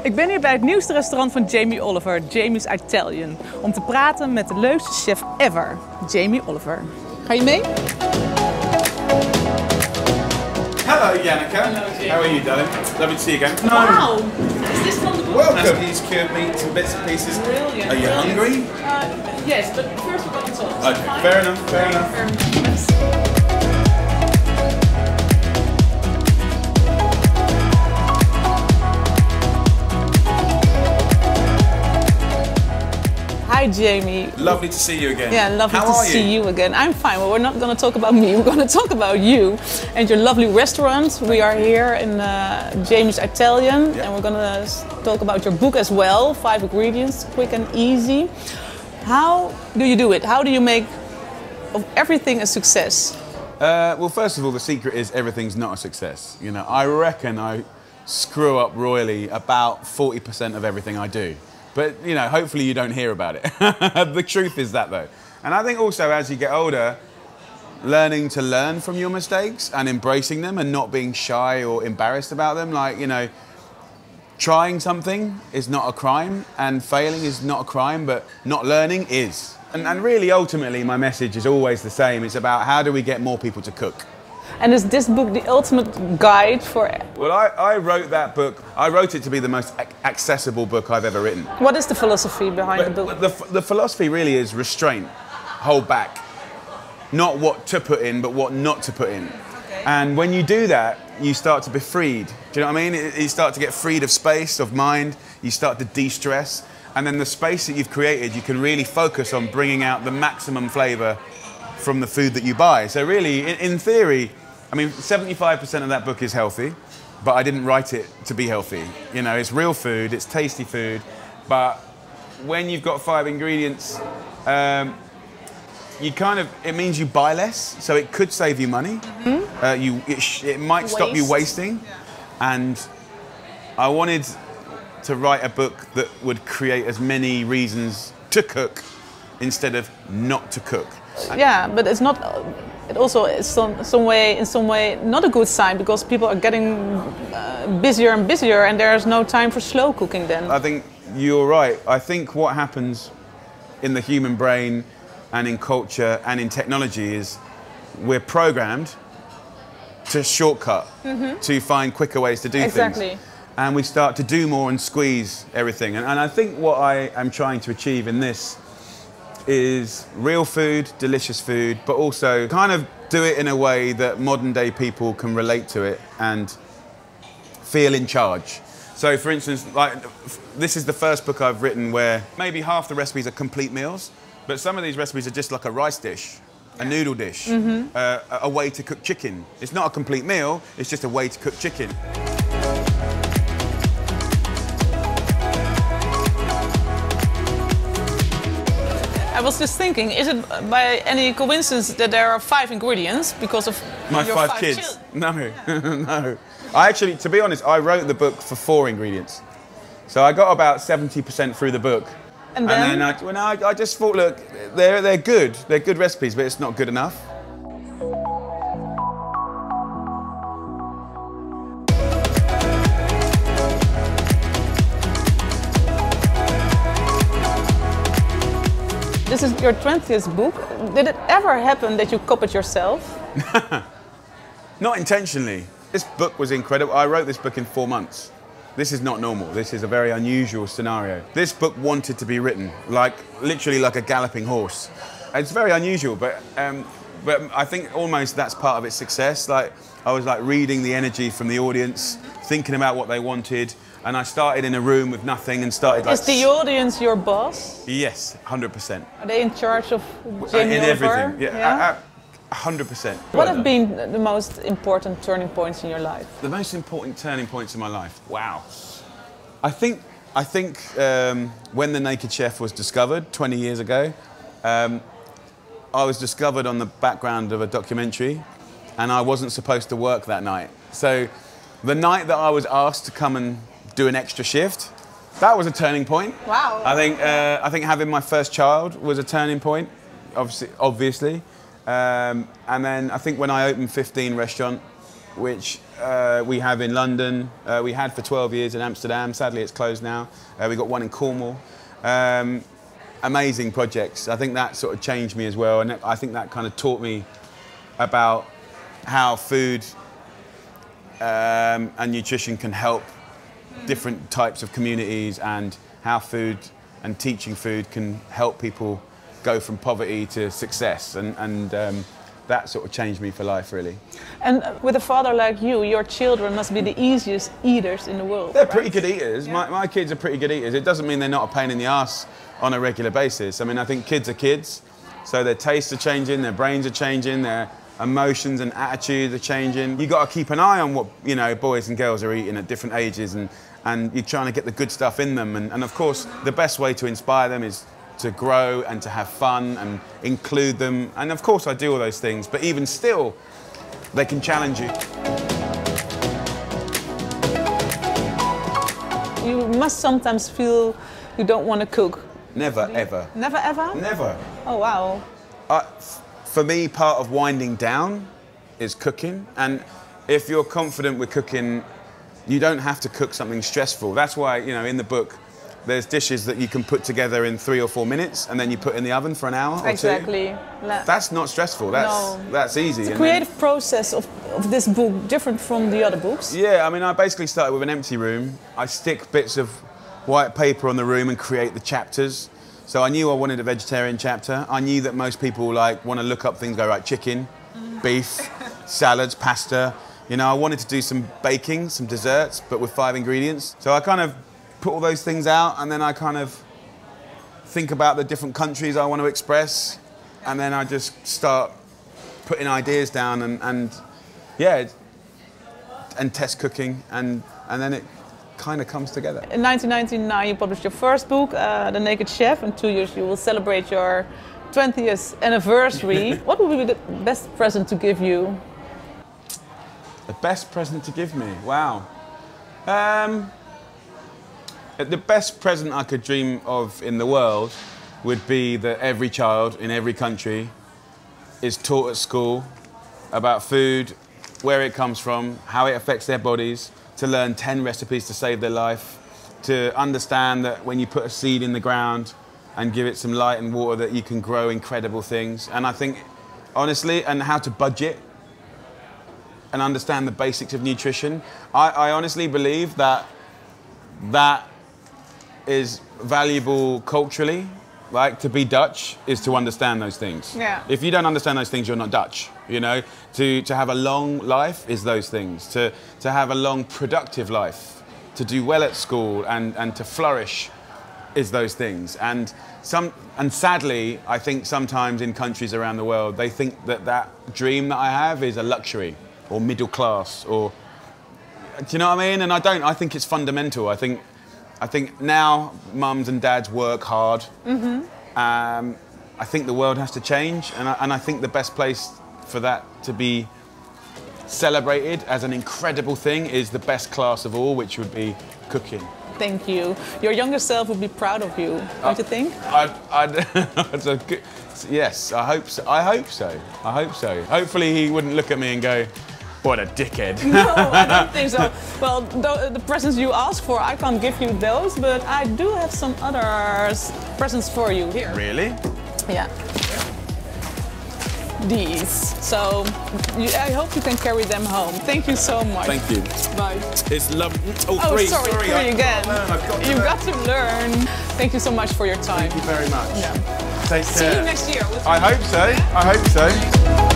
Ik ben hier bij het nieuwste restaurant van Jamie Oliver, Jamie's Italian, om te praten met de leukste chef ever, Jamie Oliver. Ga je mee? Hello, Janneke. Hello, Jamie. How are you, darling? Lovely to see you again. Wow! Is this from the book? Welcome. These cured meats and bits and pieces. Brilliant. Are you hungry? Yes, but first we're going to talk. Okay, fair enough, fair enough. Hi, Jamie. Lovely to see you again. Yeah, lovely How to are see you again. I'm fine. Well, we're not going to talk about me. We're going to talk about you and your lovely restaurant. We are here in Jamie's Italian, and we're going to talk about your book as well. 5 ingredients, quick and easy. How do you do it? How do you make of everything a success? Well, first of all, the secret is everything's not a success. You know, I reckon I screw up royally about 40% of everything I do. But, you know, hopefully you don't hear about it. The truth is that, though. And I think also as you get older, learning to learn from your mistakes and embracing them and not being shy or embarrassed about them. Like, you know, trying something is not a crime and failing is not a crime, but not learning is. And really, ultimately, my message is always the same. It's about how do we get more people to cook. And is this book the ultimate guide for... Well, I wrote that book. I wrote it to be the most accessible book I've ever written. What is the philosophy behind the book? The philosophy really is restraint, hold back. Not what to put in, but what not to put in. Okay. And when you do that, you start to be freed. Do you know what I mean? You start to get freed of space, of mind. You start to de-stress. And then the space that you've created, you can really focus on bringing out the maximum flavour from the food that you buy. So really, in theory, I mean, 75% of that book is healthy, but I didn't write it to be healthy. You know, it's real food, it's tasty food, but when you've got 5 ingredients, it means you buy less, so it could save you money. Mm-hmm. It might stop you wasting, and I wanted to write a book that would create as many reasons to cook instead of not to cook. Yeah, but it's not. It also is in some way not a good sign because people are getting busier and busier, and there's no time for slow cooking. Then I think you're right. I think what happens in the human brain and in culture and in technology is we're programmed to shortcut, to find quicker ways to do things. And we start to do more and squeeze everything. And I think what I am trying to achieve in this is real food, delicious food, but also kind of do it in a way that modern day people can relate to it and feel in charge. So for instance, like this is the first book I've written where maybe half the recipes are complete meals, but some of these recipes are just like a rice dish, a noodle dish, a way to cook chicken. It's not a complete meal, it's just a way to cook chicken. I was just thinking, is it by any coincidence that there are 5 ingredients because of my your 5 kids? No, no. I actually, to be honest, I wrote the book for 4 ingredients. So I got about 70% through the book. And then I just thought, look, they're good. They're good recipes, but it's not good enough. This is your 20th book. Did it ever happen that you copied yourself? Not intentionally. This book was incredible. I wrote this book in 4 months. This is not normal. This is a very unusual scenario. This book wanted to be written, literally like a galloping horse. It's very unusual, but I think almost that's part of its success. Like I was like reading the energy from the audience, thinking about what they wanted. And I started in a room with nothing and started like... Is the audience your boss? Yes, 100%. Are they in charge of Jamie in Oliver? Everything, yeah. 100%. What have been the most important turning points in your life? The most important turning points in my life? Wow. I think when The Naked Chef was discovered 20 years ago, I was discovered on the background of a documentary and I wasn't supposed to work that night. So the night that I was asked to come and do an extra shift, that was a turning point. Wow. I think having my first child was a turning point, obviously. And then I think when I opened 15 restaurant, which we have in London. We had for 12 years in Amsterdam. Sadly, it's closed now. We got one in Cornwall. Amazing projects. I think that sort of changed me as well, and I think that kind of taught me about how food and nutrition can help different types of communities, and how food and teaching food can help people go from poverty to success, and that sort of changed me for life, really. And with a father like you, your children must be the easiest eaters in the world. They're right? pretty good eaters. Yeah. My kids are pretty good eaters. It doesn't mean they're not a pain in the ass on a regular basis. I mean, I think kids are kids, so their tastes are changing, their brains are changing, their emotions and attitudes are changing. You've got to keep an eye on what, you know, boys and girls are eating at different ages, and you're trying to get the good stuff in them. And of course, the best way to inspire them is to grow and to have fun and include them. And of course I do all those things, but even still, they can challenge you. You must sometimes feel you don't want to cook. Never, ever. Never ever? Never. Oh wow. For me, part of winding down is cooking. And if you're confident with cooking, you don't have to cook something stressful. That's why, you know, in the book, there's dishes that you can put together in 3 or 4 minutes, and then you put in the oven for an hour or exactly. 2. That's not stressful. That's easy. It's a creative process of this book, different from the other books. Yeah, I mean, I basically started with an empty room. I stick bits of white paper on the room and create the chapters. So I knew I wanted a vegetarian chapter. I knew that most people like want to look up things, go right, chicken, beef, salads, pasta. You know, I wanted to do some baking, some desserts, but with 5 ingredients. So I kind of put all those things out, and then I kind of think about the different countries I want to express, and then I just start putting ideas down and test cooking, and then it kind of comes together. In 1999 you published your first book, The Naked Chef. In 2 years you will celebrate your 20th anniversary. What would be the best present to give you? The best present to give me? Wow. The best present I could dream of in the world would be that every child in every country is taught at school about food, where it comes from, how it affects their bodies, to learn 10 recipes to save their life, to understand that when you put a seed in the ground and give it some light and water, that you can grow incredible things. And I think, honestly, and how to budget and understand the basics of nutrition. I honestly believe that is valuable culturally. Like, to be Dutch is to understand those things. Yeah. If you don't understand those things, you're not Dutch, you know? To have a long life is those things. To have a long, productive life. To do well at school and to flourish is those things. And sadly, I think sometimes in countries around the world, they think that dream that I have is a luxury or middle class, or, do you know what I mean? And I don't. I think it's fundamental. I think now mums and dads work hard. Mm-hmm. I think the world has to change, and I think the best place for that to be celebrated as an incredible thing is the best class of all, which would be cooking. Thank you. Your younger self would be proud of you, don't you think? Yes, I hope so. I hope so. I hope so. Hopefully he wouldn't look at me and go, "What a dickhead." No, I don't think so. Well, the presents you ask for, I can't give you those, but I do have some other presents for you here. Really? Yeah. These. So I hope you can carry them home. Thank you so much. Thank you. Bye. It's lovely. Oh, sorry, again. You've got to learn. Thank you so much for your time. Thank you very much. Yeah. Take care. See you next year. I hope so. I hope so.